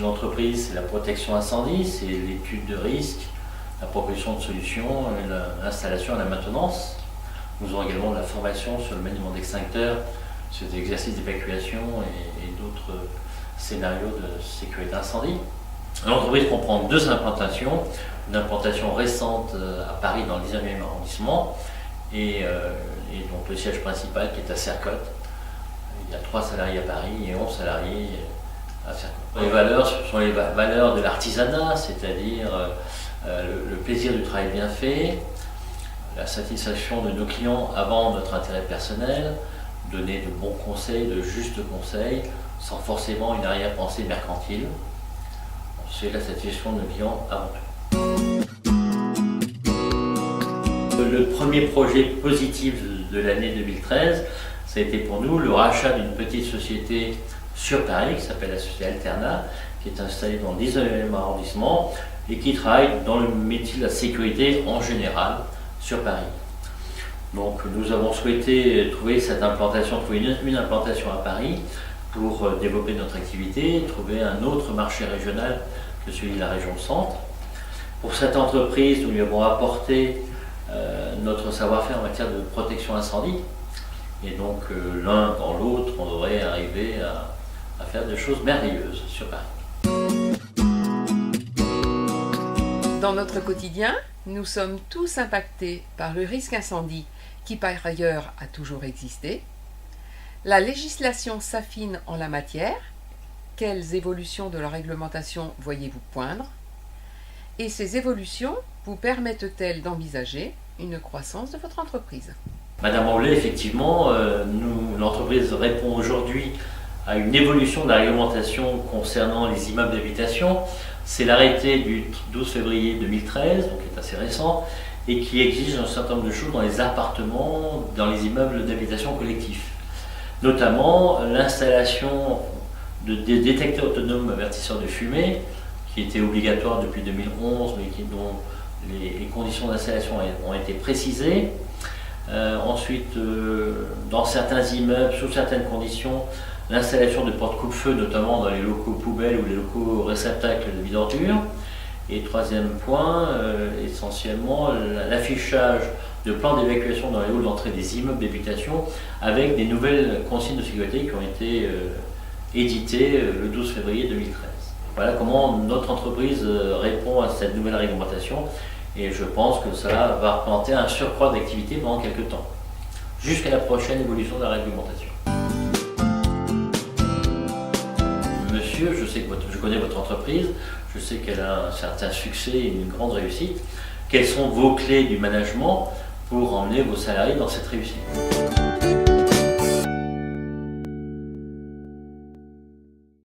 l'entreprise, c'est la protection incendie, c'est l'étude de risque, la proposition de solutions, l'installation et la maintenance. Nous avons également de la formation sur le maniement d'extincteurs, sur des exercices d'évacuation et d'autres scénarios de sécurité incendie. L'entreprise comprend 2 implantations, une implantation récente à Paris dans le 19e arrondissement et donc le siège principal qui est à Sercotte. Il y a 3 salariés à Paris et 11 salariés à Sercotte. Les valeurs, ce sont les valeurs de l'artisanat, c'est-à-dire le plaisir du travail bien fait, la satisfaction de nos clients avant notre intérêt personnel, donner de bons conseils, de justes conseils, sans forcément une arrière-pensée mercantile. C'est la satisfaction de nos clients avant tout. Le premier projet positif de l'année 2013, ça a été pour nous le rachat d'une petite société sur Paris qui s'appelle la société Alterna, qui est installée dans le 19e arrondissement et qui travaille dans le métier de la sécurité en général sur Paris. Donc nous avons souhaité trouver une implantation à Paris pour développer notre activité, trouver un autre marché régional que celui de la région Centre. Pour cette entreprise, nous lui avons apporté notre savoir-faire en matière de protection incendie. Et donc l'un dans l'autre, on devrait arriver à faire des choses merveilleuses sur Paris. Dans notre quotidien, nous sommes tous impactés par le risque incendie qui par ailleurs a toujours existé. La législation s'affine en la matière. Quelles évolutions de la réglementation voyez-vous poindre? Et ces évolutions vous permettent-elles d'envisager une croissance de votre entreprise? Madame Aulet, effectivement, l'entreprise répond aujourd'hui à une évolution de la réglementation concernant les immeubles d'habitation. C'est l'arrêté du 12 février 2013, donc qui est assez récent, et qui exige un certain nombre de choses dans les appartements, dans les immeubles d'habitation collectifs. Notamment l'installation de détecteurs autonomes avertisseurs de fumée, qui était obligatoire depuis 2011, mais dont les conditions d'installation ont été précisées. Ensuite, dans certains immeubles, sous certaines conditions, l'installation de portes coupe-feu, notamment dans les locaux poubelles ou les locaux réceptacles de bidordures. Et troisième point, essentiellement, l'affichage de plans d'évacuation dans les halls d'entrée des immeubles d'habitation avec des nouvelles consignes de sécurité qui ont été éditées le 12 février 2013. Voilà comment notre entreprise répond à cette nouvelle réglementation et je pense que cela va représenter un surcroît d'activité pendant quelques temps, jusqu'à la prochaine évolution de la réglementation. Monsieur, je connais votre entreprise, je sais qu'elle a un certain succès et une grande réussite. Quelles sont vos clés du management pour emmener vos salariés dans cette réussite?